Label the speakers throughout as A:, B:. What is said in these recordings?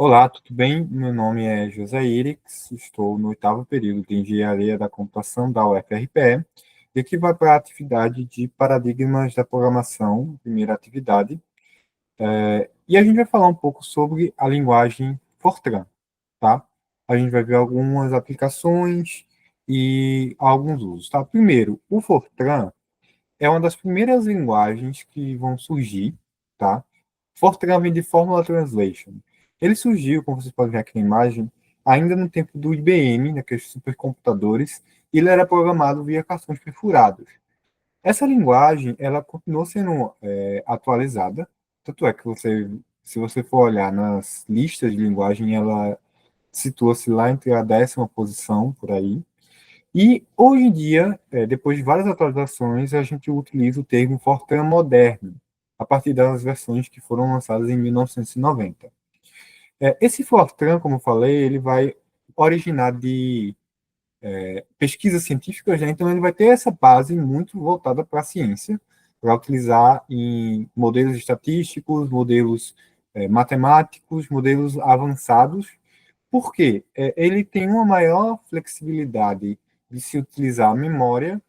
A: Olá, tudo bem? Meu nome é José Irix, estou no oitavo período de Engenharia da Computação da UFRPE e aqui vai para a atividade de Paradigmas da Programação, primeira atividade, e a gente vai falar um pouco sobre a linguagem Fortran, tá? A gente vai ver algumas aplicações e alguns usos, tá? Primeiro, o Fortran é uma das primeiras linguagens que vão surgir, tá? Fortran vem de Formula Translation. Ele surgiu, como vocês podem ver aqui na imagem, ainda no tempo do IBM, naqueles supercomputadores, e ele era programado via cartões perfurados. Essa linguagem, ela continuou sendo atualizada, tanto é que se você for olhar nas listas de linguagem, ela situa-se lá entre a 10ª posição, por aí. E hoje em dia, depois de várias atualizações, a gente utiliza o termo Fortran moderno, a partir das versões que foram lançadas em 1990. Esse Fortran, como eu falei, ele vai originar de pesquisas científicas, né? Então ele vai ter essa base muito voltada para a ciência, para utilizar em modelos estatísticos, modelos matemáticos, modelos avançados. Por quê? Ele tem uma maior flexibilidade de se utilizar a memória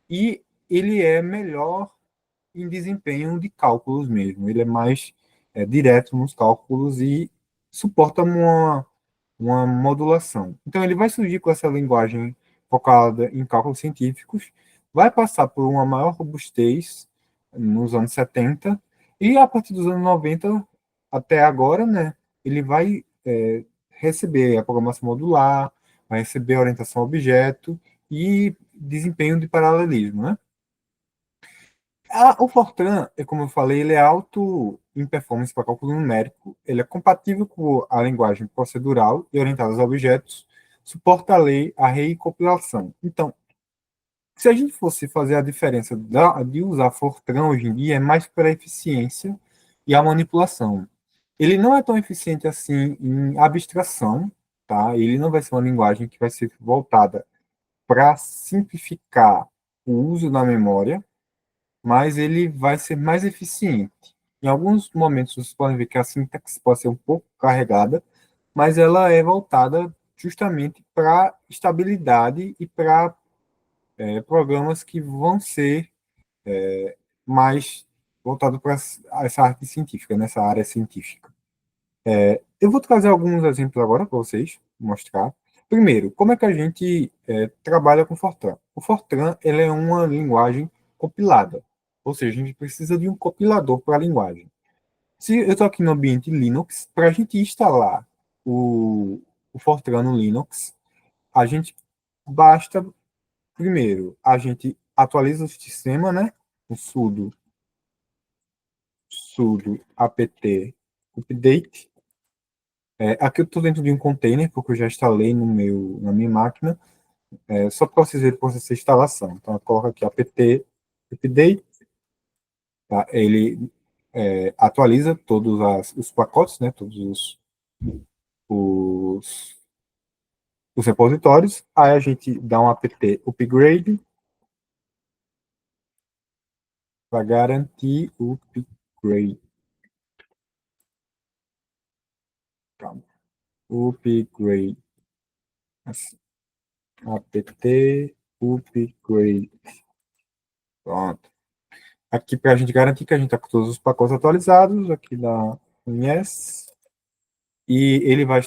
A: e ele é melhor em desempenho de cálculos mesmo. Ele é mais direto nos cálculos e suporta uma modulação. Então, ele vai surgir com essa linguagem focada em cálculos científicos, vai passar por uma maior robustez nos anos 70, e a partir dos anos 90 até agora, né, ele vai receber a programação modular, vai receber orientação a objeto e desempenho de paralelismo, né? O Fortran, como eu falei, ele é alto em performance para cálculo numérico, ele é compatível com a linguagem procedural e orientada a objetos, suporta a recompilação. Então, se a gente fosse fazer a diferença de usar Fortran hoje em dia, é mais para a eficiência e a manipulação. Ele não é tão eficiente assim em abstração, tá? Ele não vai ser uma linguagem que vai ser voltada para simplificar o uso da memória, mas ele vai ser mais eficiente. Em alguns momentos vocês podem ver que a sintaxe pode ser um pouco carregada, mas ela é voltada justamente para estabilidade e para programas que vão ser mais voltados para essa arte científica, nessa área científica. Eu vou trazer alguns exemplos agora para vocês mostrar. Primeiro, como é que a gente trabalha com Fortran? O Fortran ele é uma linguagem compilada, ou seja, a gente precisa de um compilador para a linguagem. Se eu estou aqui no ambiente Linux, para a gente instalar o Fortran no Linux, a gente basta, primeiro, a gente atualiza o sistema, né? O sudo apt update. Aqui eu estou dentro de um container, porque eu já instalei na minha máquina, só para vocês verem o processo de instalação. Então, eu coloco aqui apt update, tá? Ele atualiza todos os pacotes, né? Todos os, os repositórios. Aí a gente dá um apt upgrade para garantir o upgrade. Calma. Upgrade. Assim, apt upgrade. Pronto. Aqui para a gente garantir que a gente está com todos os pacotes atualizados, aqui da yes, e ele vai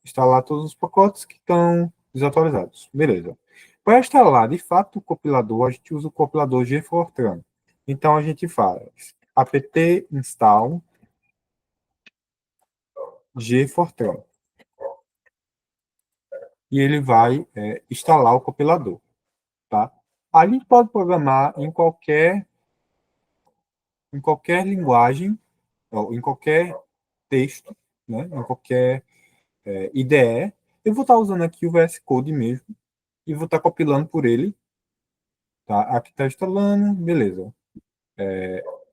A: instalar todos os pacotes que estão desatualizados. Beleza. Para instalar, de fato, o compilador, a gente usa o compilador gfortran. Então, a gente faz apt install gfortran. E ele vai instalar o compilador. Tá? A gente pode programar em qualquer linguagem, ou em qualquer texto, né? Em qualquer IDE. Eu vou estar usando aqui o VS Code mesmo e vou estar compilando por ele. Tá? Aqui está instalando, beleza.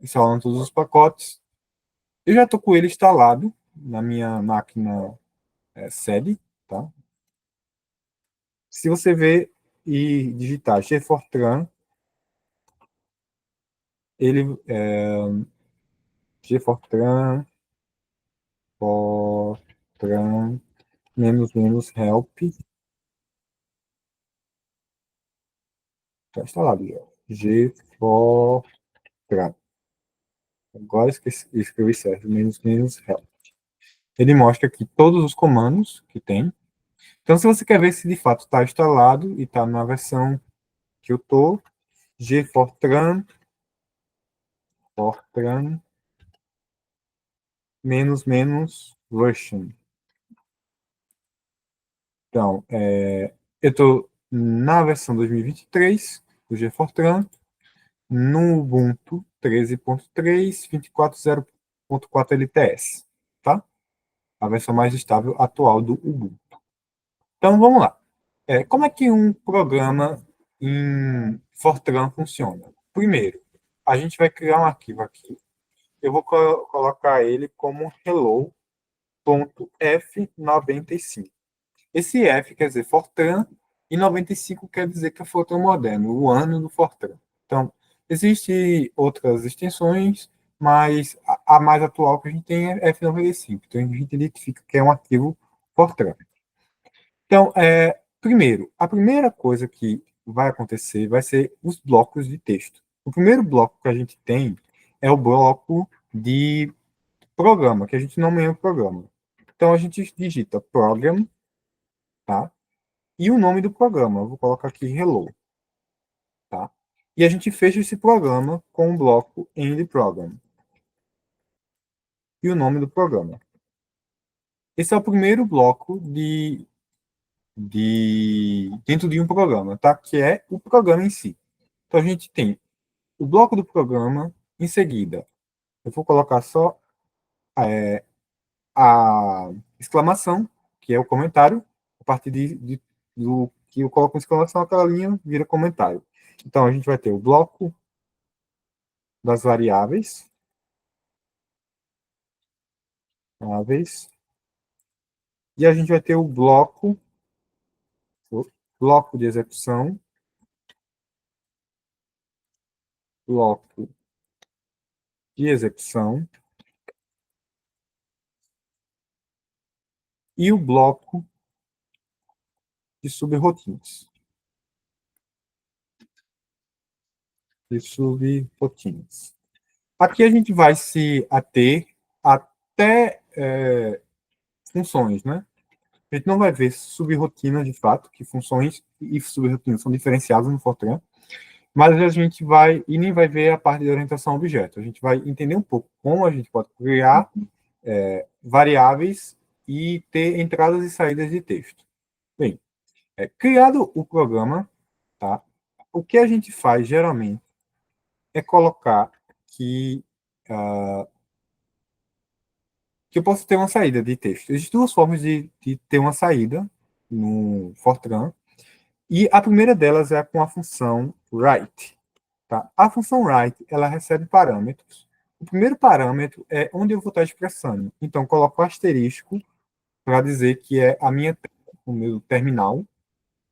A: Instalando todos os pacotes. Eu já estou com ele instalado na minha máquina sede. Tá? Se você ver e digitar gfortran, ele gfortran Fortran, menos help. Já instalado já. Gfortran. Agora escrevi certo. Menos help. Ele mostra aqui todos os comandos que tem. Então, se você quer ver se de fato está instalado e está na versão que eu estou, Fortran menos version. Então, eu estou na versão 2023 do GFortran, no Ubuntu 13.3, 24.0.4 LTS, tá? A versão mais estável atual do Ubuntu. Então, vamos lá. Como é que um programa em Fortran funciona? Primeiro, a gente vai criar um arquivo aqui. Eu vou colocar ele como hello.f95. Esse F quer dizer Fortran e 95 quer dizer que é Fortran moderno, o ano do Fortran. Então, existem outras extensões, mas a mais atual que a gente tem é F95. Então, a gente identifica que é um arquivo Fortran. Então, primeiro, a primeira coisa que vai acontecer vai ser os blocos de texto. O primeiro bloco que a gente tem é o bloco de programa, que a gente nomeia o programa. Então, a gente digita program, tá? E o nome do programa. Eu vou colocar aqui Hello, tá? E a gente fecha esse programa com o bloco End Program. E o nome do programa. Esse é o primeiro bloco dentro de um programa, tá? Que é o programa em si. Então a gente tem o bloco do programa, em seguida, eu vou colocar só a exclamação, que é o comentário, a partir do que eu coloco uma exclamação, aquela linha vira comentário. Então a gente vai ter o bloco das variáveis, e a gente vai ter o bloco de execução, bloco de execução e o bloco de subrotinas. Aqui a gente vai se ater até funções, né? A gente não vai ver subrotinas de fato, que funções e subrotinas são diferenciadas no Fortran, mas a gente vai, e nem vai ver a parte de orientação a objeto. A gente vai entender um pouco como a gente pode criar variáveis e ter entradas e saídas de texto. Bem, criado o programa, tá? O que a gente faz geralmente é colocar que, que eu posso ter uma saída de texto. Existem duas formas de ter uma saída no Fortran, e a primeira delas é com a função write. Tá? A função write, ela recebe parâmetros. O primeiro parâmetro é onde eu vou estar expressando. Então, coloco o asterisco para dizer que é a minha tela, o meu terminal,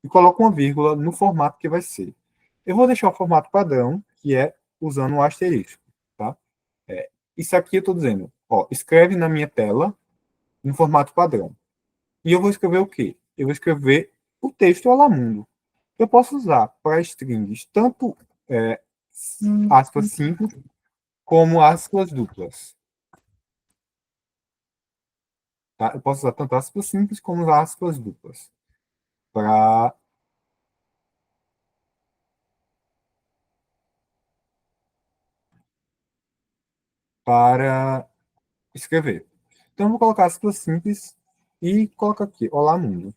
A: e coloco uma vírgula no formato que vai ser. Eu vou deixar o formato padrão, que é usando o asterisco. Tá? Isso aqui eu estou dizendo, ó, escreve na minha tela no formato padrão. E eu vou escrever o quê? Eu vou escrever o texto Alamundo. Eu posso usar para strings tanto aspas simples como aspas duplas. Tá? Eu posso usar tanto aspas simples como aspas duplas para para escrever. Então, eu vou colocar aspas simples e coloco aqui, olá mundo.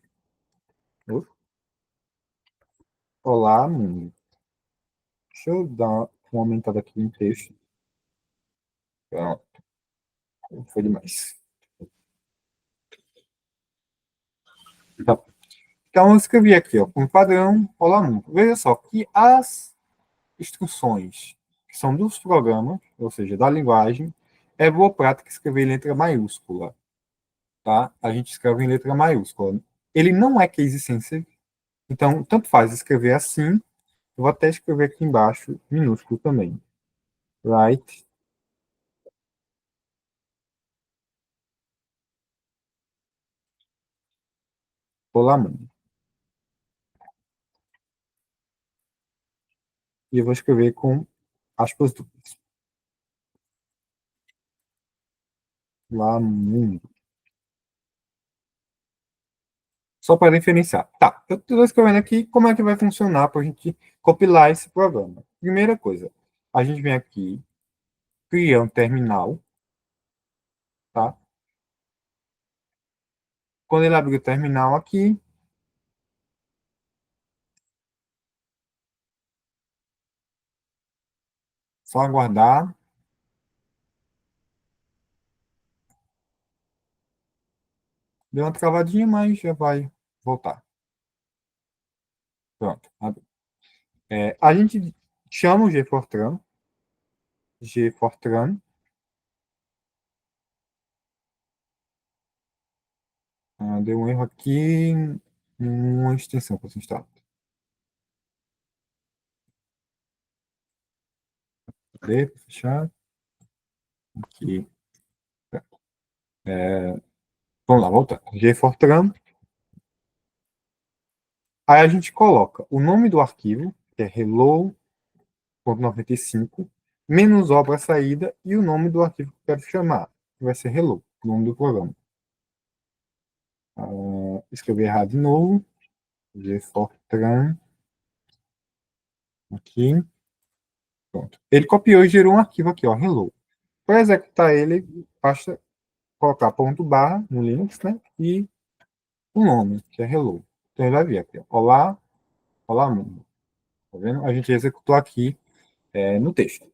A: Olá mundo. Deixa eu dar uma aumentada aqui no texto. Pronto, foi demais. Tá. Então, eu escrevi aqui, ó, como padrão, olá mundo. Veja só que as instruções que são dos programas, ou seja, da linguagem, é boa prática escrever em letra maiúscula. Tá? A gente escreve em letra maiúscula. Ele não é case sensitive, então tanto faz escrever assim. Eu vou até escrever aqui embaixo, minúsculo também. Right. Olá, mundo. E eu vou escrever com aspas duplas. Lá, mundo. Só para diferenciar. Tá, eu estou escrevendo aqui como é que vai funcionar para a gente compilar esse programa. Primeira coisa, a gente vem aqui, cria um terminal, tá? Quando ele abrir o terminal aqui, só aguardar. Deu uma travadinha, mas já vai voltar. Pronto. A gente chama o Gfortran, deu um erro aqui, uma extensão para você instalar. Cadê? Pra fechar. Aqui. Vamos lá, voltando. Gfortran. Aí a gente coloca o nome do arquivo, que é hello.95, menos obra saída e o nome do arquivo que eu quero chamar, que vai ser hello, o nome do programa. Escrevi errado de novo. Gfortran. Aqui. Pronto. Ele copiou e gerou um arquivo aqui, ó, hello. Para executar ele, basta colocar ponto barra no Linux, né? E o nome, que é hello. Então ele vai vir aqui, ó, olá, olá mundo. Tá vendo? A gente executou aqui no texto.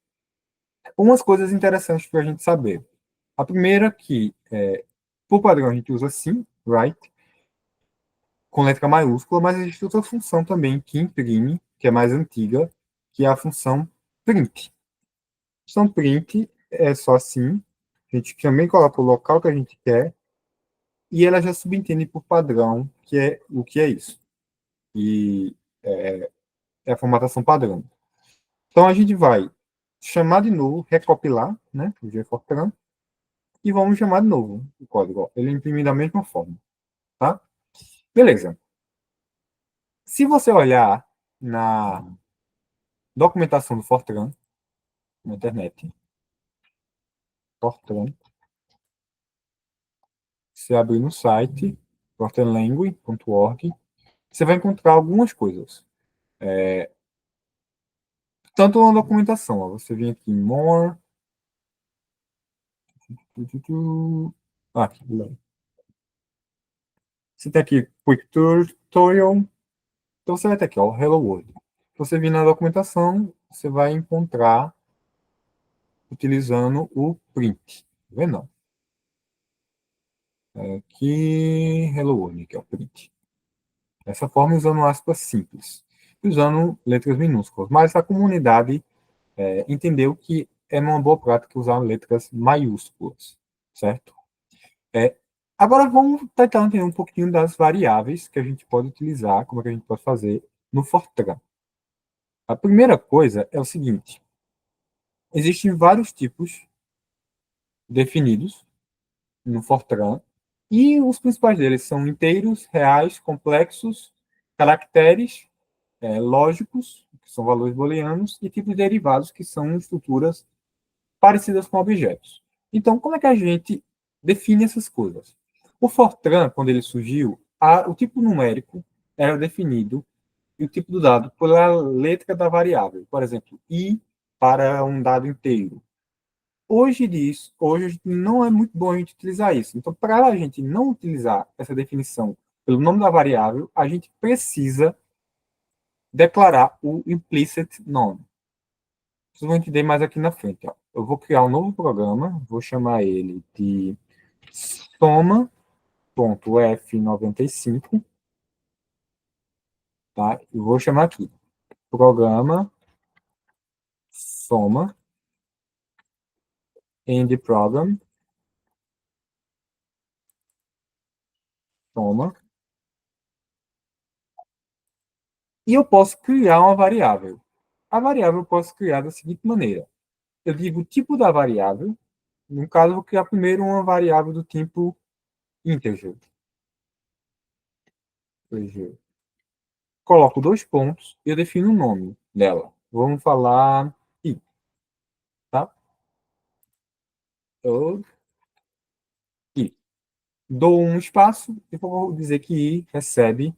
A: Umas coisas interessantes para a gente saber. A primeira que, por padrão, a gente usa sim, write, com letra maiúscula, mas existe outra função também que imprime, que é mais antiga, que é a função print. A função print é só assim, a gente também coloca o local que a gente quer, e ela já subentende por padrão que é o que é isso. E é a formatação padrão. Então a gente vai chamar de novo, recopilar, né, o gfortran, e vamos chamar de novo o código. Ó. Ele imprime da mesma forma, tá? Beleza. Se você olhar na documentação do Fortran, na internet, Fortran, você abrir no site, fortranlanguage.org, você vai encontrar algumas coisas. Tanto na documentação, ó, você vem aqui em More, aqui, você tem aqui Quick Tutorial, então você vai ter aqui, ó, Hello World. Se você vir na documentação, você vai encontrar utilizando o print. Tá vendo? Aqui, Hello World, que é o print. Dessa forma, usando aspas simples, usando letras minúsculas. Mas a comunidade entendeu que é uma boa prática usar letras maiúsculas, certo? É, Agora vamos tentar entender um pouquinho das variáveis que a gente pode utilizar, como é que a gente pode fazer no Fortran. A primeira coisa é o seguinte: existem vários tipos definidos no Fortran, e os principais deles são inteiros, reais, complexos, caracteres lógicos, que são valores booleanos, e tipos derivados, que são estruturas parecidas com objetos. Então, como é que a gente define essas coisas? O Fortran, quando ele surgiu, o tipo numérico era definido e o tipo do dado pela letra da variável. Por exemplo, i para um dado inteiro. Hoje a gente não é muito bom a gente utilizar isso. Então, para a gente não utilizar essa definição pelo nome da variável, a gente precisa declarar o implicit nome. Vocês vão entender mais aqui na frente. Ó. Eu vou criar um novo programa, vou chamar ele de soma.f95, tá? E vou chamar aqui programa soma end program soma. E eu posso criar uma variável. A variável eu posso criar da seguinte maneira. Eu digo o tipo da variável. No caso, eu vou criar primeiro uma variável do tipo integer. PG. Coloco dois pontos e eu defino o nome dela. Vamos falar I, tá? Eu, I. Dou um espaço e vou dizer que I recebe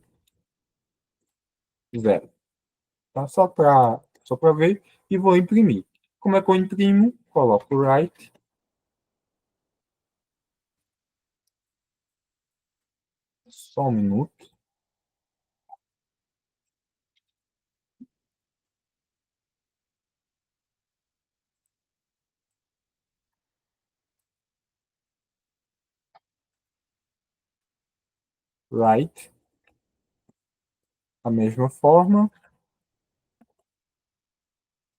A: zero. Tá? Só para ver e vou imprimir. Como é que eu imprimo? Coloco write, só um minuto. Write, da mesma forma,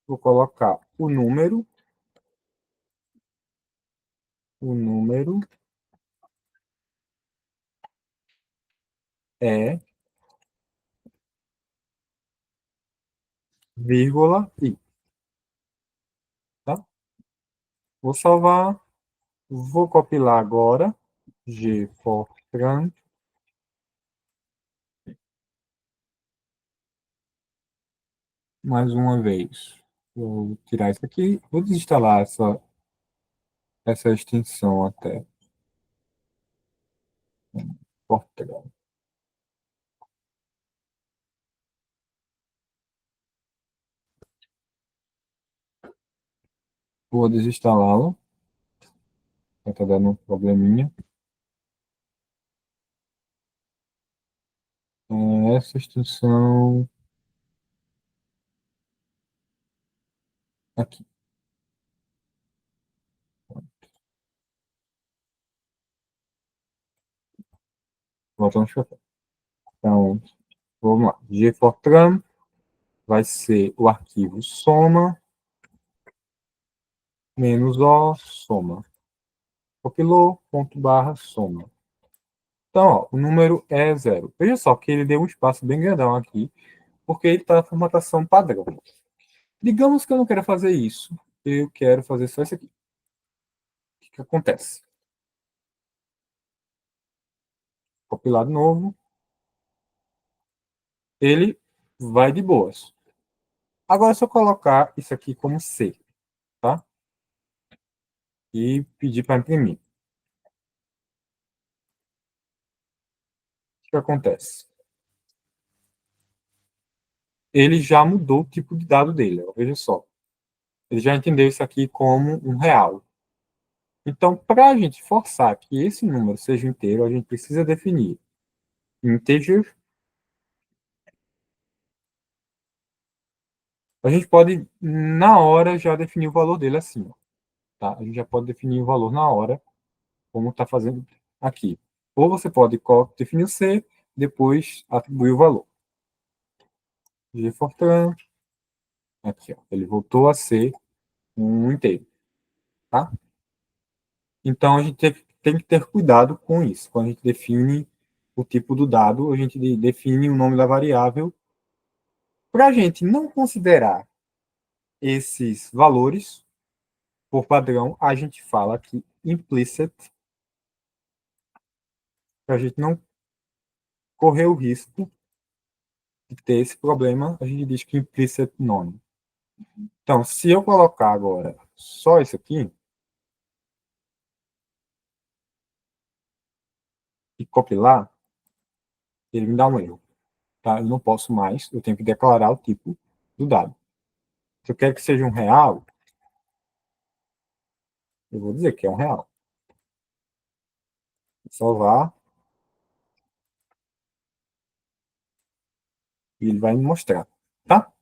A: vou colocar o número é, vírgula, I, tá? Vou salvar, vou compilar agora, G Fortran, mais uma vez. Vou tirar isso aqui, vou desinstalar essa extensão até. Fortran. Vou desinstalá-lo, está dando um probleminha. Essa extensão aqui. Voltamos para cá. Então, vamos lá. Gfortran vai ser o arquivo soma menos o soma. Compilou, ponto barra, soma. Então, ó, o número é zero. Veja só que ele deu um espaço bem grandão aqui, porque ele está na formatação padrão. Digamos que eu não quero fazer isso. Eu quero fazer só isso aqui. O que acontece? Compilar de novo. Ele vai de boas. Agora, se eu colocar isso aqui como C, tá? E pedir para imprimir. O que acontece? Ele já mudou o tipo de dado dele. Ó, veja só. Ele já entendeu isso aqui como um real. Então, para a gente forçar que esse número seja inteiro, a gente precisa definir integer. A gente pode, na hora, já definir o valor dele assim. Ó, tá? A gente já pode definir o valor na hora, como está fazendo aqui. Ou você pode definir o C, depois atribuir o valor. G Fortran, aqui, ó, ele voltou a ser um inteiro. Tá? Então, a gente tem que ter cuidado com isso. Quando a gente define o tipo do dado, a gente define o nome da variável. Para a gente não considerar esses valores, por padrão, a gente fala que implicit, para a gente não correr o risco de ter esse problema, a gente diz que implicit none. Então, se eu colocar agora só isso aqui e compilar, ele me dá um erro. Tá? Eu não posso mais, eu tenho que declarar o tipo do dado. Se eu quero que seja um real, eu vou dizer que é um real. Vou salvar e ele vai me mostrar. Tá?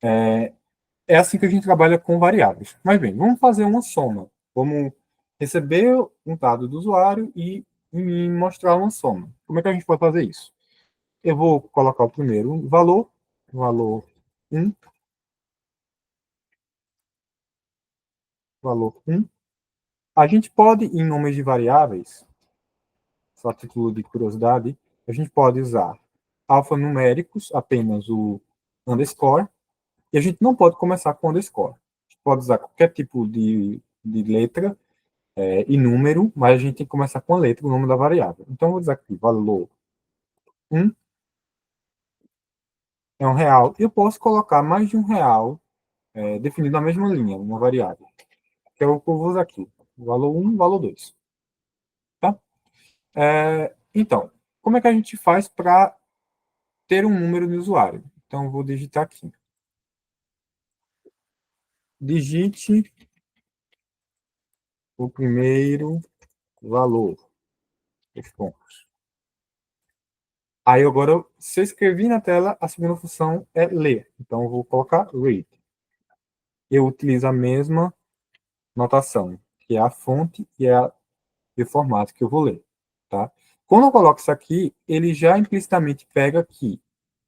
A: É assim que a gente trabalha com variáveis. Mas bem, vamos fazer uma soma. Vamos receber um dado do usuário e me mostrar uma soma. Como é que a gente pode fazer isso? Eu vou colocar o primeiro valor 1, valor 1. A gente pode, em nomes de variáveis, só a título de curiosidade, a gente pode usar alfanuméricos, apenas o underscore, e a gente não pode começar com underscore. A gente pode usar qualquer tipo de letra e número, mas a gente tem que começar com a letra, o nome da variável. Então, eu vou dizer aqui, valor 1, é um real. Eu posso colocar mais de um real definido na mesma linha, uma variável. Que é o que eu vou usar aqui. Valor 1, valor 2. Tá? Então, como é que a gente faz para ter um número de usuário? Então, eu vou digitar aqui. Digite o primeiro valor. Os pontos. Aí, agora, se eu escrevi na tela, a segunda função é ler. Então, eu vou colocar read. Eu utilizo a mesma notação, que é a fonte e o formato que eu vou ler. Tá? Quando eu coloco isso aqui, ele já implicitamente pega que,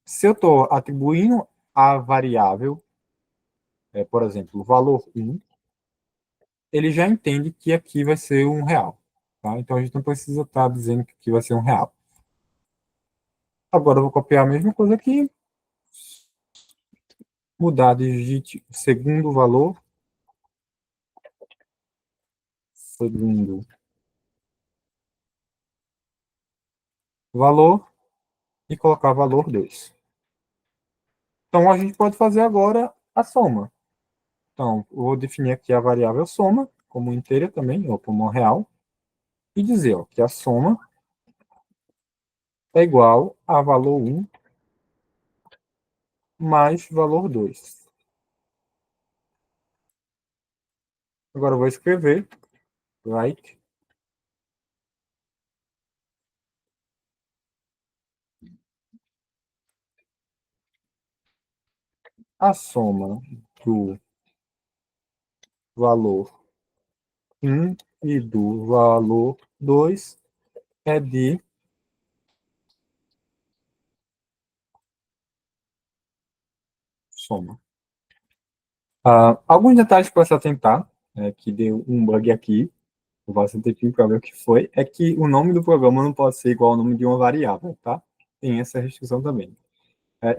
A: se eu estou atribuindo a variável, por exemplo, o valor 1, ele já entende que aqui vai ser um real. Tá? Então, a gente não precisa estar dizendo que aqui vai ser um real. Agora, eu vou copiar a mesma coisa aqui, mudar, digite o segundo valor, segundo valor, e colocar valor 2. Então, a gente pode fazer agora a soma. Então, eu vou definir aqui a variável soma, como inteira também, ou como real, e dizer ó, que a soma é igual a valor 1 mais valor 2. Agora eu vou escrever write a soma do valor 1 e do valor 2 é de soma. Alguns detalhes para se atentar, que deu um bug aqui, eu vou um tempinho para ver o que foi, é que o nome do programa não pode ser igual ao nome de uma variável, tá? Tem essa restrição também.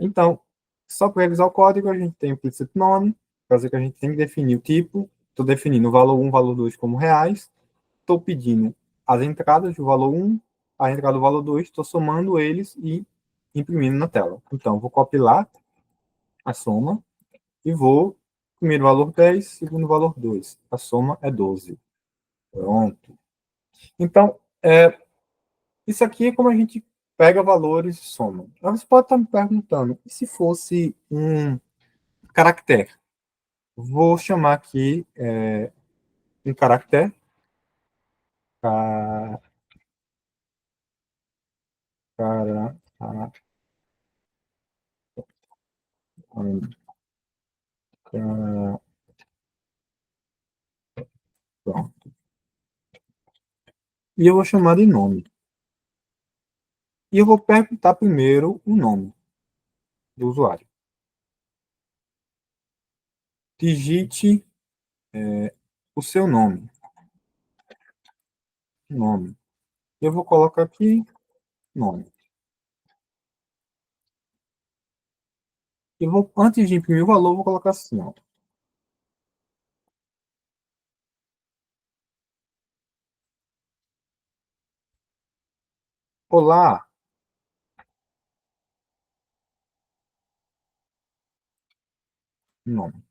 A: Então, só para revisar o código, a gente tem o implicit nome, quer dizer que a gente tem que definir o tipo, estou definindo o valor 1, valor 2 como reais, estou pedindo as entradas do valor 1, a entrada do valor 2, estou somando eles e imprimindo na tela. Então, vou copiar a soma e vou, primeiro valor 10, segundo valor 2. A soma é 12. Pronto. Então, isso aqui é como a gente pega valores e soma. Você pode estar me perguntando, e se fosse um caractere? Vou chamar aqui um caractere. Ca- Cara, pronto. E eu vou chamar de nome. E eu vou perguntar primeiro o nome do usuário. Digite o seu nome. Nome. Eu vou colocar aqui nome. E vou, antes de imprimir o valor, vou colocar assim, ó. Olá, nome.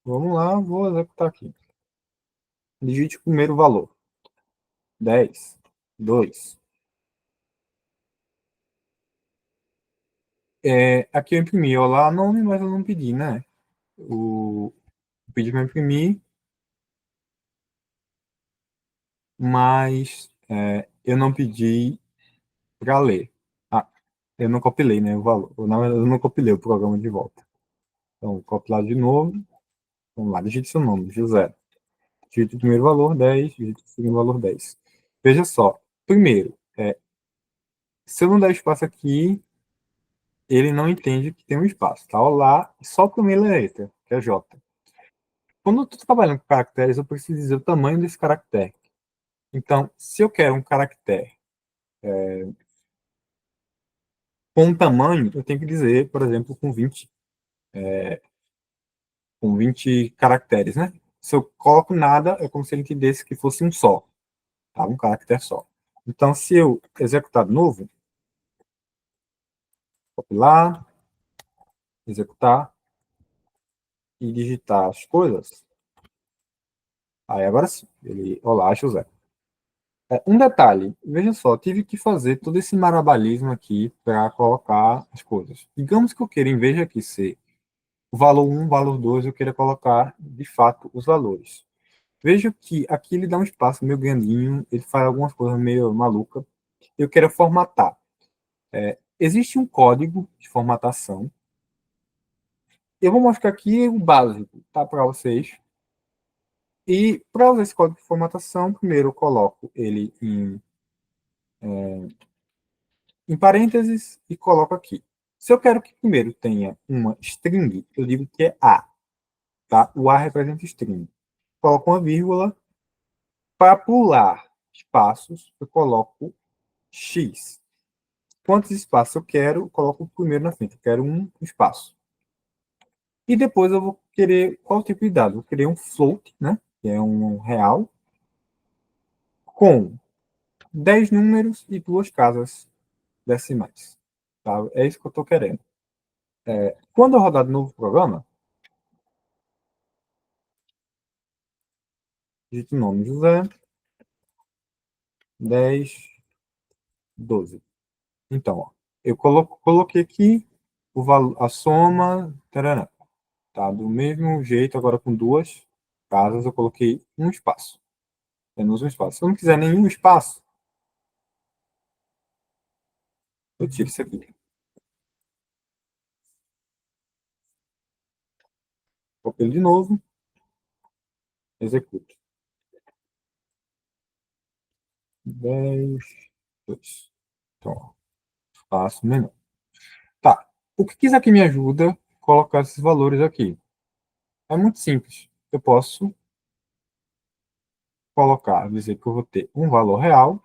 A: Vamos lá, vou executar aqui. Digite o primeiro valor. 10, 2. Aqui eu imprimi olá, nome, mas eu não pedi, né? Eu pedi para imprimir, mas eu não pedi para ler. Ah, eu não compilei, né, o valor. Na verdade, eu não compilei o programa de volta. Então, vou copiar de novo. Vamos lá, digite seu nome, José. Digite o primeiro valor, 10. Digite o segundo valor, 10. Veja só. Primeiro, se eu não der espaço aqui, ele não entende que tem um espaço. Tá? Olá, só a primeira letra, que é J. Quando eu estou trabalhando com caracteres, eu preciso dizer o tamanho desse caractere. Então, se eu quero um caractere com um tamanho, eu tenho que dizer, por exemplo, com 20 caracteres, né? Se eu coloco nada, é como se ele entendesse que fosse um só, tá? Um caractere só. Então, se eu executar de novo, compilar, executar e digitar as coisas. Aí agora sim, ele, olá, José. Um detalhe, veja só, tive que fazer todo esse marabalismo aqui para colocar as coisas. Digamos que eu queira, em vez de aqui ser o valor um, valor 2, eu queira colocar, de fato, os valores. Veja que aqui ele dá um espaço meio grandinho, ele faz algumas coisas meio malucas. Eu quero formatar. Existe um código de formatação. Eu vou mostrar aqui o básico, tá, para vocês. E para usar esse código de formatação, primeiro eu coloco ele em parênteses e coloco aqui. Se eu quero que primeiro tenha uma string, eu digo que é A, tá? O A representa string. Coloco uma vírgula. Para pular espaços, eu coloco X. Quantos espaços eu quero, eu coloco o primeiro na frente. Eu quero um espaço. E depois eu vou querer qual tipo de dado? Eu vou querer um float, né? Que é um real, com 10 números e duas casas decimais. Tá? É isso que eu estou querendo. Quando eu rodar de novo o programa, digito o nome José, 10, 12. Então, ó, eu coloquei aqui o valor, a soma, tarará, tá? Do mesmo jeito, agora com duas casas, eu coloquei um espaço. Apenas um espaço. Se eu não quiser nenhum espaço, eu tiro isso aqui. Copio de novo, executo. 10, 2. Então, ó, espaço menor. Tá. O que isso aqui me ajuda a colocar esses valores aqui? É muito simples. Eu posso colocar, dizer que eu vou ter um valor real,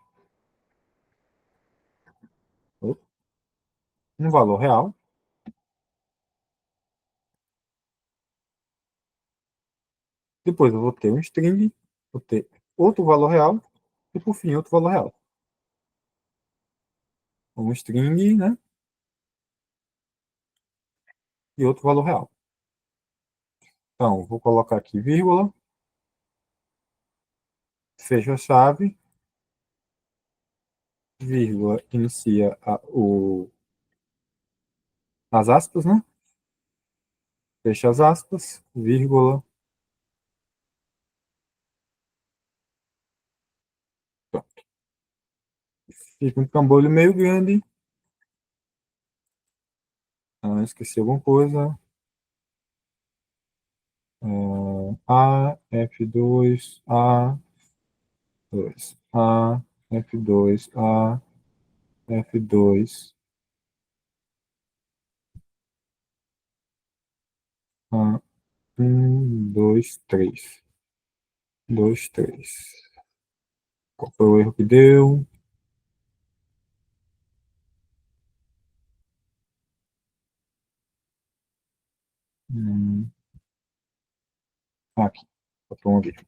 A: um valor real, depois eu vou ter um string, vou ter outro valor real, e por fim outro valor real. Um string, né? E outro valor real. Então, vou colocar aqui vírgula, fecha a chave, vírgula, inicia as aspas, né? Fecha as aspas, vírgula. Pronto. Fica um cambolho meio grande. Ah, esqueci alguma coisa. A, F2, A2, A, F2, A, F2, A, 1, 2, 3. 2, 3. Qual foi o erro que deu? Hum, aqui. Vamos ver.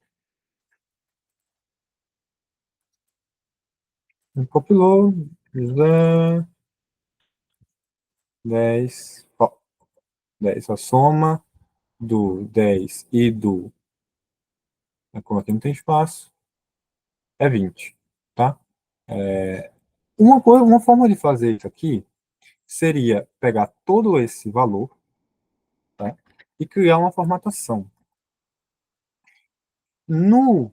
A: Compilou. José, 10. Ó, 10. A soma do 10 e do. Como aqui não tem espaço, é 20. Tá? Uma forma de fazer isso aqui seria pegar todo esse valor, tá? E criar uma formatação. No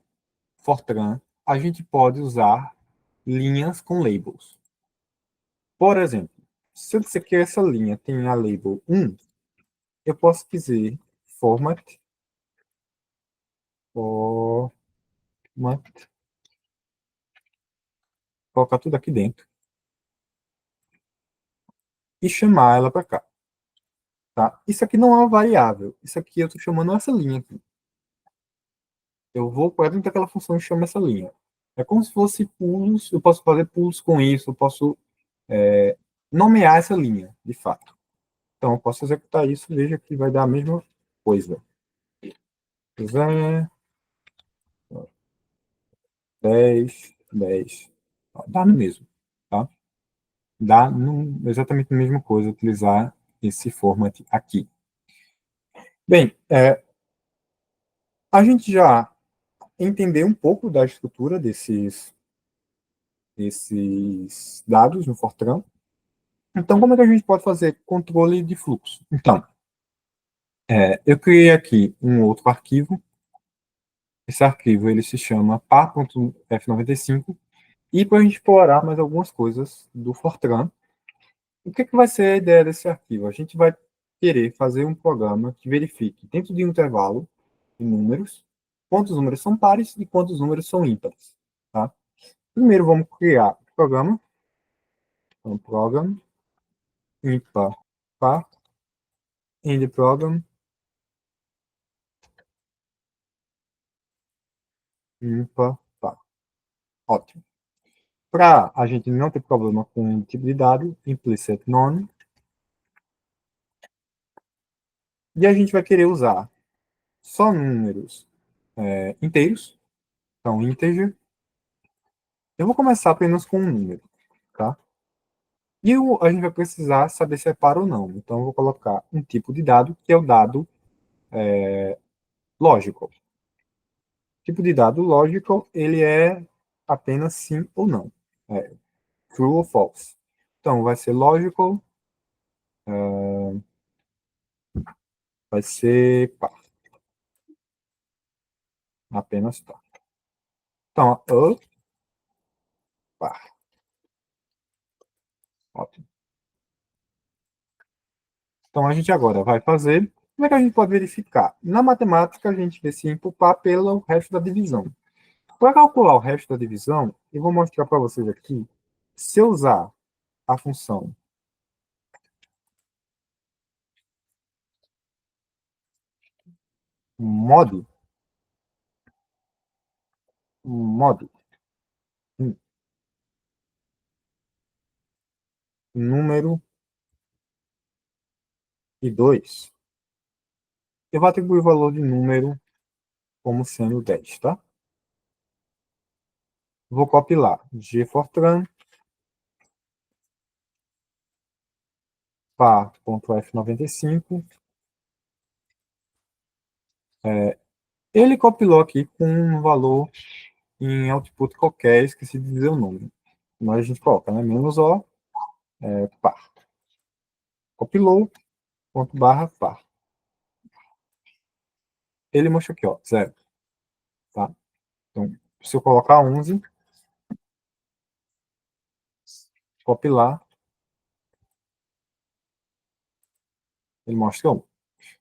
A: Fortran, a gente pode usar linhas com labels. Por exemplo, se você quer essa linha tem a label 1, eu posso dizer format, format, colocar tudo aqui dentro e chamar ela para cá. Tá? Isso aqui não é uma variável. Isso aqui eu estou chamando essa linha aqui. Eu vou para dentro daquela função e chamo essa linha. É como se fosse pulos. Eu posso fazer pulos com isso. Eu posso nomear essa linha, de fato. Então, eu posso executar isso. Veja que vai dar a mesma coisa. José, 10, 10. Dá no mesmo. Tá? Dá exatamente a mesma coisa. Utilizar esse format aqui. Bem, a gente já entendeu um pouco da estrutura desses dados no Fortran. Então, como é que a gente pode fazer controle de fluxo? Então, eu criei aqui um outro arquivo. Esse arquivo ele se chama par.f95 e para a gente explorar mais algumas coisas do Fortran, o que vai ser a ideia desse arquivo? A gente vai querer fazer um programa que verifique, dentro de um intervalo de números, quantos números são pares e quantos números são ímpares. Tá? Primeiro, vamos criar o programa. Então, program, ímpar, par, end program, ímpar, par. Ótimo. Para a gente não ter problema com o tipo de dado, implicit none. E a gente vai querer usar só números inteiros. Então, integer. Eu vou começar apenas com um número, tá? E a gente vai precisar saber se é par ou não. Então, eu vou colocar um tipo de dado, que é o dado logical. Tipo de dado logical, ele é apenas sim ou não. É, true ou false. Então, vai ser logical, vai ser par. Apenas par. Então, a par. Ótimo. Então, a gente agora vai fazer. Como é que a gente pode verificar? Na matemática, a gente vê se par pelo resto da divisão. Para calcular o resto da divisão, eu vou mostrar para vocês aqui. Se eu usar a função mod, número e 2, eu vou atribuir o valor de número como sendo 10, tá? Vou copiar gfortran par.f95. Ele compilou aqui com um valor em output qualquer, esqueci de dizer o nome. Mas a gente coloca, né? Menos O, par. Compilou, ponto barra, par. Ele mostrou aqui, ó, 0. Tá? Então, se eu colocar 11, copiar, ele mostra 1.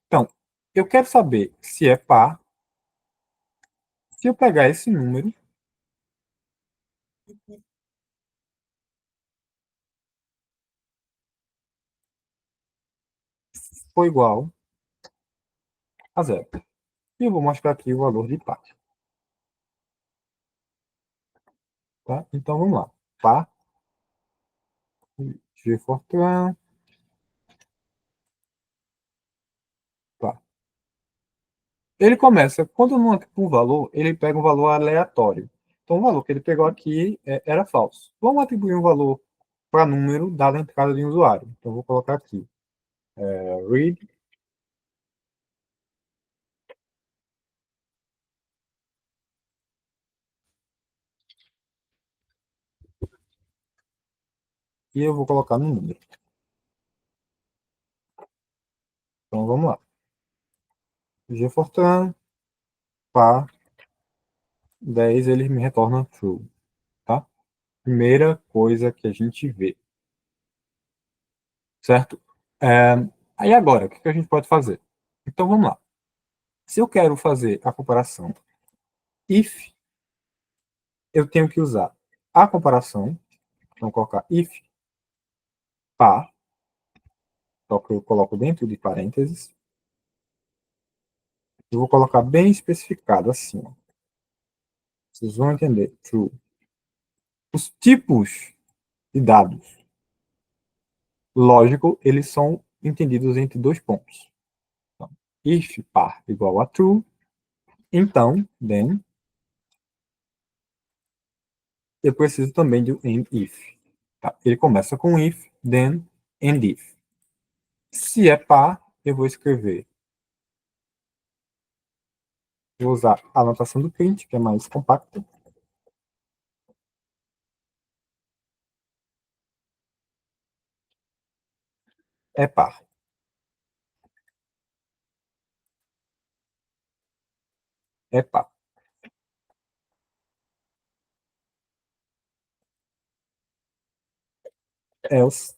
A: Então, eu quero saber se é par. Se eu pegar esse número, for igual a 0. E eu vou mostrar aqui o valor de par. Tá? Então, vamos lá. Par de Fortran. Par. Ele começa, quando não é um valor, ele pega um valor aleatório. Então, o valor que ele pegou aqui era falso. Vamos atribuir um valor para número dado a entrada de um usuário. Então, vou colocar aqui. Read. E eu vou colocar no número. Então, vamos lá. Gfortran, par, 10, ele me retorna true. Tá? Primeira coisa que a gente vê. Certo? É, aí agora, o que a gente pode fazer? Então, vamos lá. Se eu quero fazer a comparação if, eu tenho que usar a comparação. Então, colocar if par, só que eu coloco dentro de parênteses. Eu vou colocar bem especificado assim. Ó. Vocês vão entender. True. Os tipos de dados, lógico, eles são entendidos entre dois pontos. Então, if par igual a true, então, then, eu preciso também do end if. Tá? Ele começa com if, then, and if. Se é par, eu vou escrever. Vou usar a anotação do print, que é mais compacta. É par. É par. Else,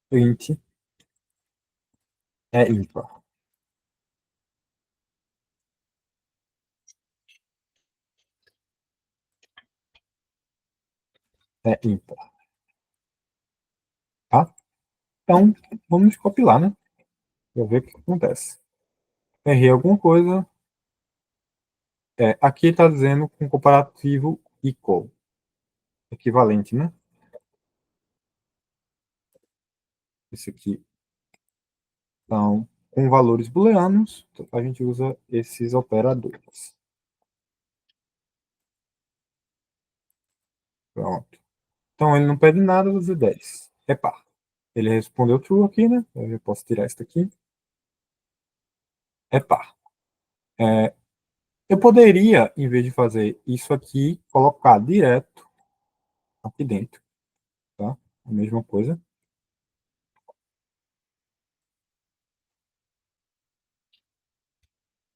A: print é ímpar. É ímpar. Tá? Então, vamos copiar, né? Para ver o que acontece. Errei alguma coisa. Aqui está dizendo com comparativo equal. Equivalente, né? Esse aqui. Então, com valores booleanos, a gente usa esses operadores. Pronto. Então, ele não pede nada, eu uso 10. É par. Ele respondeu true aqui, né? Eu posso tirar isso daqui. É par. É, eu poderia, em vez de fazer isso aqui, colocar direto aqui dentro, tá? A mesma coisa.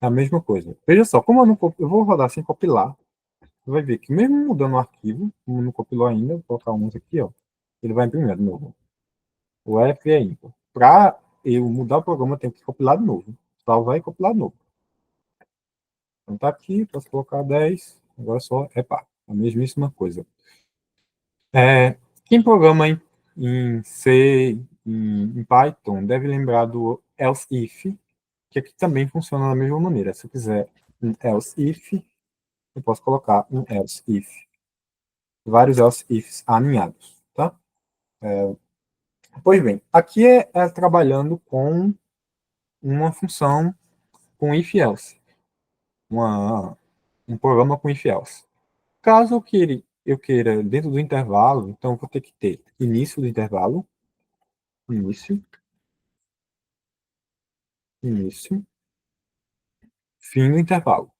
A: A mesma coisa. Veja só, como eu vou rodar sem compilar, você vai ver que mesmo mudando o arquivo, como não compilou ainda, vou colocar uns aqui, ó, ele vai imprimir de novo. O F é ímpar. Para eu mudar o programa, eu tenho que compilar de novo. Salvar e compilar de novo. Então tá aqui, posso colocar 10, agora só é par. A mesmíssima coisa. Quem programa em C, em Python, deve lembrar do else if, que aqui também funciona da mesma maneira. Se eu quiser um else if, eu posso colocar um else if. Vários else ifs alinhados, tá? Pois bem, aqui é trabalhando com uma função com if else, um programa com if else. Caso eu queira dentro do intervalo, então eu vou ter que ter início do intervalo, início, início, fim do intervalo.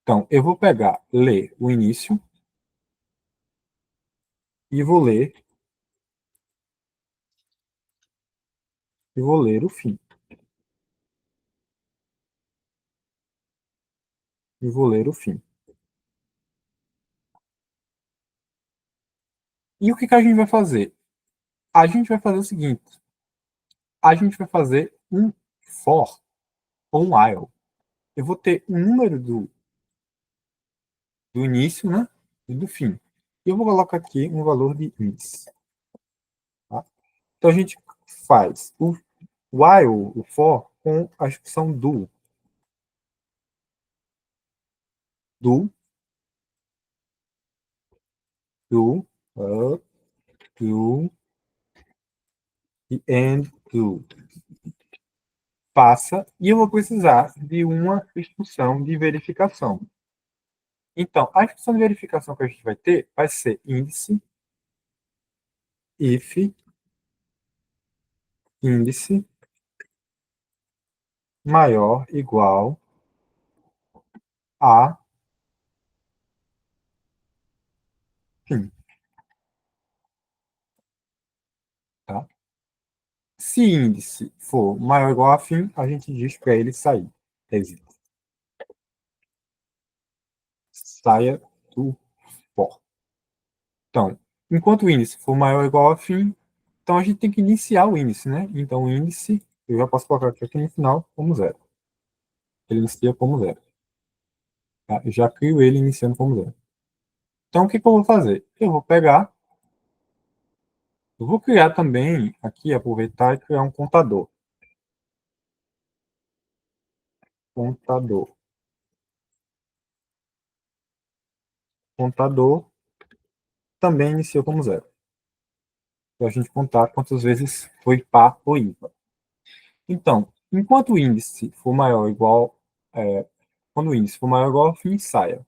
A: Então, eu vou pegar, ler o início e vou ler o fim. E vou ler o fim. E o que a gente vai fazer? A gente vai fazer o seguinte: a gente vai fazer um for ou um while. Eu vou ter um número do início, né? E do fim. E eu vou colocar aqui um valor de índice. Tá? Então a gente faz o while, o for, com a expressão do, do, do e and do. Passa e eu vou precisar de uma instrução de verificação. Então, a instrução de verificação que a gente vai ter vai ser índice, if, índice maior igual a fim. Tá? Se índice for maior ou igual a fim, a gente diz para ele sair. Exit. Saia do for. Então, enquanto o índice for maior ou igual a fim, então a gente tem que iniciar o índice, né? Então, o índice, eu já posso colocar aqui no final como zero. Ele inicia como zero. Tá? Eu já crio ele iniciando como zero. Então, o que eu vou fazer? Eu vou pegar, eu vou criar também, aqui, aproveitar e criar um contador. Contador. Contador também inicia como zero. Para a gente contar quantas vezes foi par ou ímpar. Então, enquanto o índice for maior ou igual, quando o índice for maior ou igual ao fim, saia.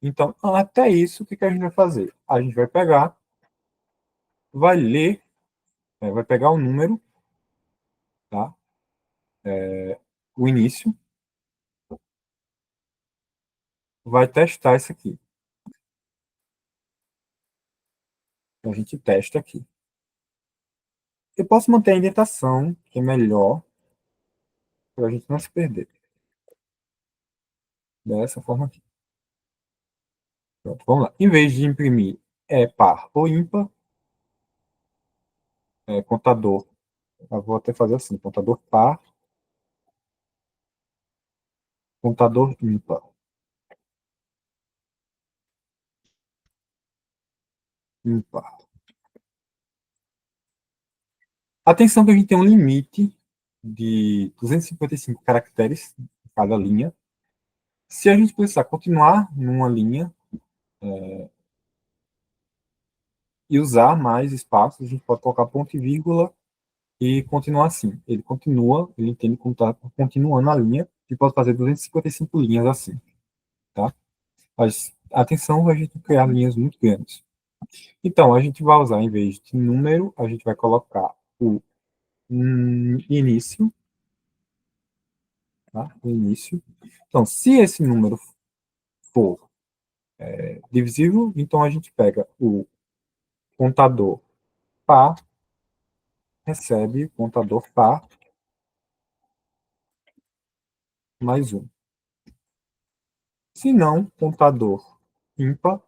A: Então, até isso, o que que a gente vai fazer? A gente vai pegar, vai ler, vai pegar o número, tá? O início, vai testar isso aqui. Então, a gente testa aqui. Eu posso manter a indentação, que é melhor, para a gente não se perder. Dessa forma aqui. Pronto, vamos lá. Em vez de imprimir par ou ímpar, contador, eu vou até fazer assim, contador par, contador ímpar. Ímpar. Atenção que a gente tem um limite de 255 caracteres em cada linha. Se a gente precisar continuar numa linha e usar mais espaços, a gente pode colocar ponto e vírgula e continuar assim. Ele continua, ele entende como está continuando a linha e pode fazer 255 linhas assim, tá? Mas atenção, a gente criar linhas muito grandes. Então, a gente vai usar, em vez de número, a gente vai colocar o início, tá? O início. Então, se esse número for divisível, então a gente pega o contador par, recebe o contador par mais um. Se não, contador ímpar,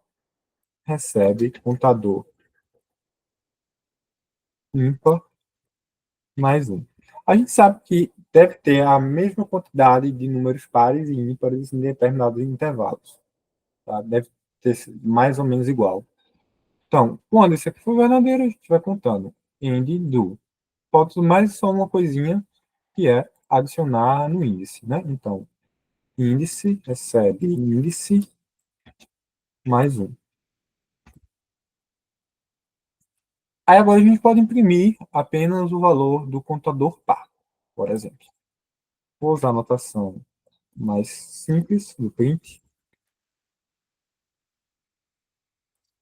A: recebe contador ímpar mais um. A gente sabe que deve ter a mesma quantidade de números pares e ímpares em determinados intervalos. Tá? Deve ter mais ou menos igual. Então, quando isso aqui for verdadeiro, a gente vai contando. End do. Falta mais só uma coisinha, que é adicionar no índice, né? Então, índice recebe índice mais um. Aí agora a gente pode imprimir apenas o valor do contador par, por exemplo. Vou usar a notação mais simples do print,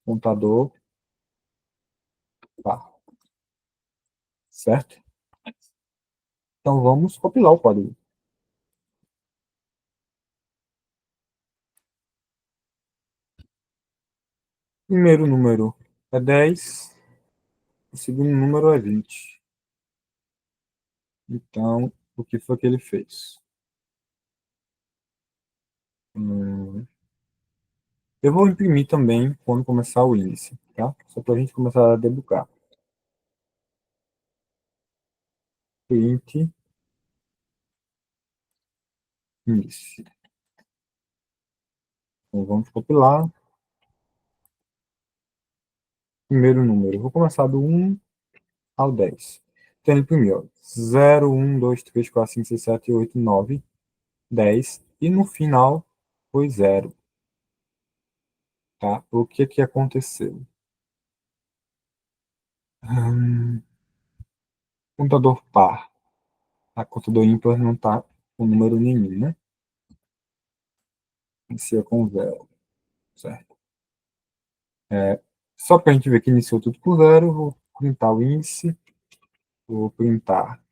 A: contador par, certo? Então vamos compilar o código. Primeiro número é 10, o segundo número é 20. Então, o que foi que ele fez? Eu vou imprimir também quando começar o índice, tá? Só para a gente começar a debugar. Print índice. Então, vamos compilar. Primeiro número. Eu vou começar do 1 ao 10. Então, ele imprimiu 0, 1, 2, 3, 4, 5, 6, 7, 8, 9, 10. E no final foi 0. Tá? O que que aconteceu? Hum, contador par. A contador ímpar não está com número nenhum, né? Inicia com 0, certo? Só para a gente ver que iniciou tudo com 0, vou printar o índice, vou printar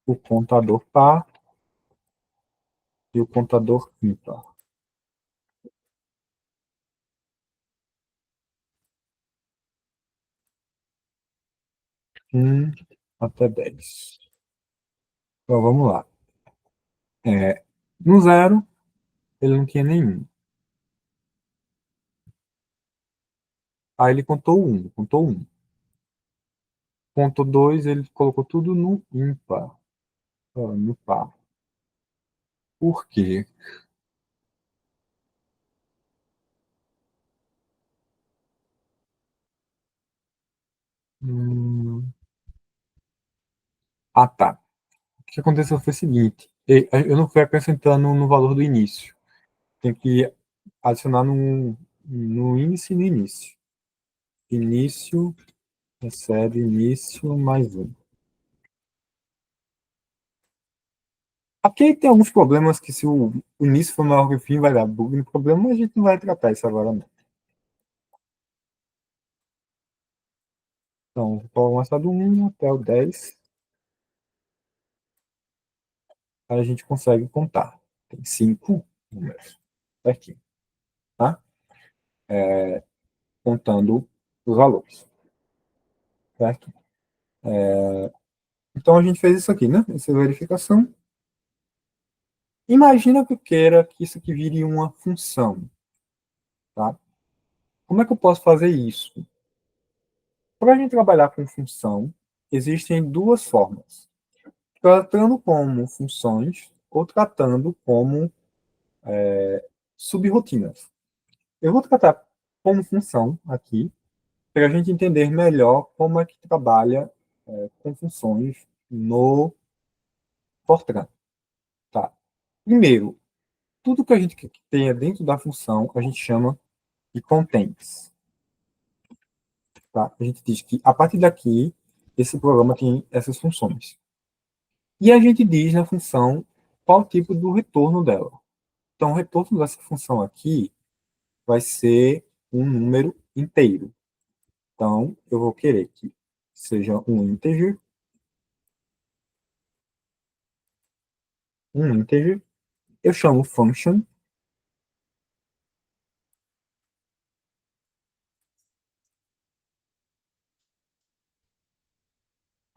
A: o contador par e o contador ímpar. 1 até 10. Então vamos lá. No 0, ele não tinha nenhum. Aí ele contou 1, contou 1. Contou 2, ele colocou tudo no ímpar, no par. Por quê? Hum, tá. O que aconteceu foi o seguinte: eu não fui acrescentando no valor do início. Tem que adicionar no índice e no início. Início, recebe início mais um. Aqui tem alguns problemas que se o início for maior que o fim vai dar bug no problema, mas a gente não vai tratar isso agora não. Então, vou começar do 1 até o 10, aí a gente consegue contar. Tem 5 números aqui, tá? Contando os valores, certo? Então a gente fez isso aqui, né? Essa verificação. Imagina que eu queira que isso aqui vire uma função, tá? Como é que eu posso fazer isso? Para a gente trabalhar com função, existem duas formas. Tratando como funções ou tratando como subrotinas. Eu vou tratar como função aqui, para a gente entender melhor como é que trabalha com funções no Fortran. Tá? Primeiro, tudo que a gente tenha dentro da função, a gente chama de contents. Tá? A gente diz que, a partir daqui, esse programa tem essas funções. E a gente diz na função qual tipo do retorno dela. Então, o retorno dessa função aqui vai ser um número inteiro. Então, eu vou querer que seja um integer. Eu chamo function,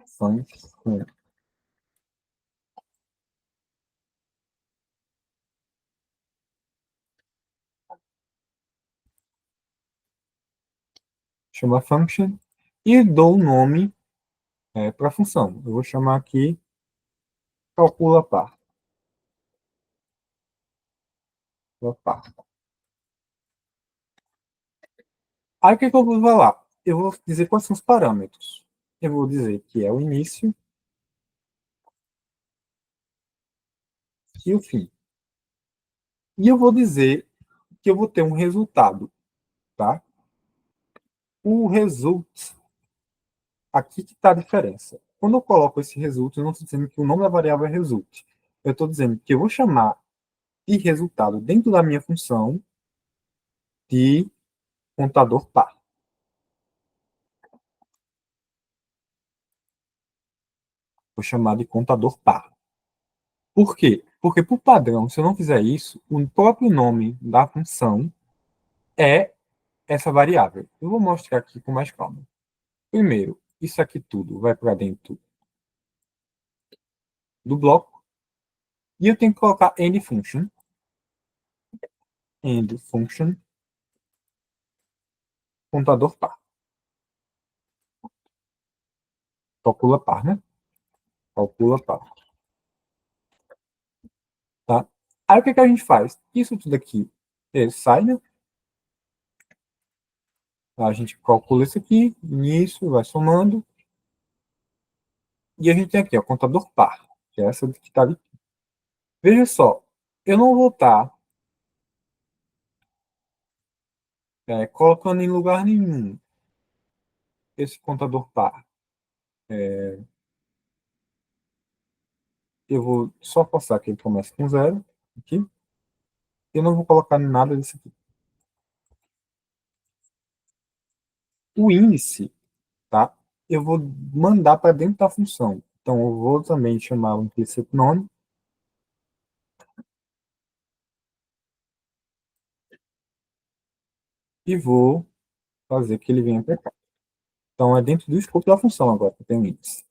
A: function, chama function, e dou o nome para a função. Eu vou chamar aqui calcula par. Par. Aí o que, que eu vou falar? Eu vou dizer quais são os parâmetros. Eu vou dizer que é o início e o fim. E eu vou dizer que eu vou ter um resultado, tá? O result, aqui que está a diferença. Quando eu coloco esse result, eu não estou dizendo que o nome da variável é result. Eu estou dizendo que eu vou chamar de resultado dentro da minha função de contador par. Vou chamar de contador par. Por quê? Porque, por padrão, se eu não fizer isso, o próprio nome da função é essa variável. Eu vou mostrar aqui com mais calma. Primeiro, isso aqui tudo vai para dentro do bloco e eu tenho que colocar end function, contador par. Calcula par, né? Calcula par. Tá? Aí o que, que a gente faz? Isso tudo aqui sai, né? A gente calcula isso aqui, início, vai somando, e a gente tem aqui, ó, contador par, que é essa que está ali. Veja só, eu não vou estar colocando em lugar nenhum esse contador par. Eu vou só passar que ele começa com zero, aqui. Eu não vou colocar nada disso aqui. O índice, tá? Eu vou mandar para dentro da função. Então, eu vou também chamar o implicit nome e vou fazer que ele venha para cá. Então, é dentro do escopo da função agora que tem o índice.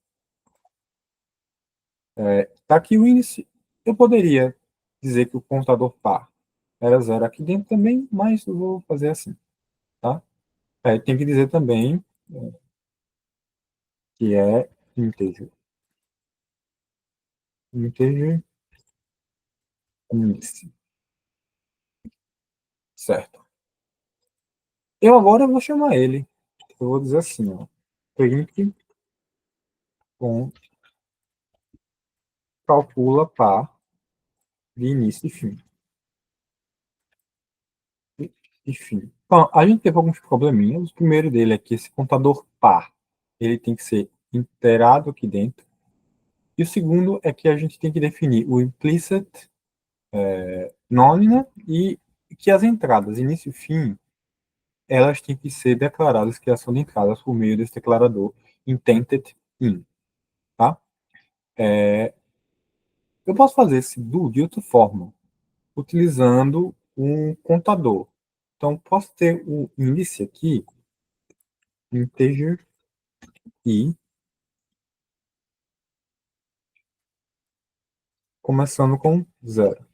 A: Tá aqui o índice. Eu poderia dizer que o contador par era zero aqui dentro também, mas eu vou fazer assim, tá? Tem que dizer também que é integer. Integer índice. Certo. Eu agora vou chamar ele. Eu vou dizer assim, ó. Print com calcula par de início e fim. E fim. Bom, a gente teve alguns probleminhas. O primeiro dele é que esse contador par, ele tem que ser inteirado aqui dentro. E o segundo é que a gente tem que definir o implicit none e que as entradas início e fim, elas têm que ser declaradas criação de entradas por meio desse declarador intended in, tá? Eu posso fazer esse do de outra forma, utilizando um contador. Então, posso ter o índice aqui, integer i, começando com 0.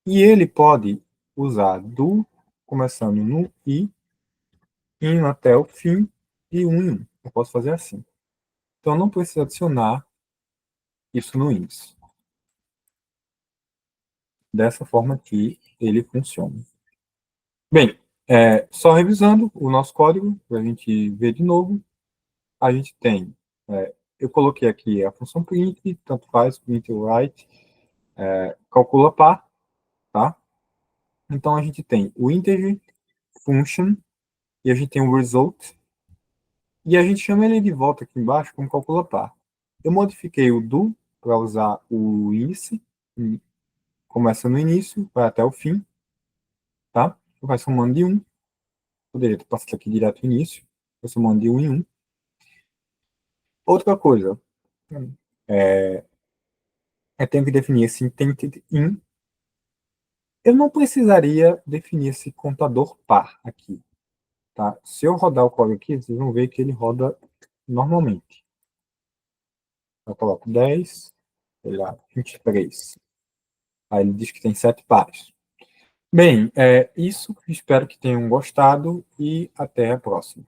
A: E ele pode usar do, começando no i, indo até o fim, e um em um. Eu posso fazer assim. Então, não preciso adicionar isso no índice. Dessa forma que ele funciona. Bem, só revisando o nosso código, para a gente ver de novo, a gente tem, eu coloquei aqui a função print, tanto faz, print ou write, calcula par, tá? Então, a gente tem o integer, function, e a gente tem o result, e a gente chama ele de volta aqui embaixo como calcula par. Eu modifiquei o do para usar o índice, começa no início, vai até o fim, tá? Vai somando de 1. Poderia ter passado aqui direto no início, vai somando de 1 em 1. Outra coisa, eu tenho que definir esse intended in. Eu não precisaria definir esse contador par aqui, tá? Se eu rodar o código aqui, vocês vão ver que ele roda normalmente. Eu coloco 10, sei lá, 23. Aí ele diz que tem 7 pares. Bem, isso. Espero que tenham gostado e até a próxima.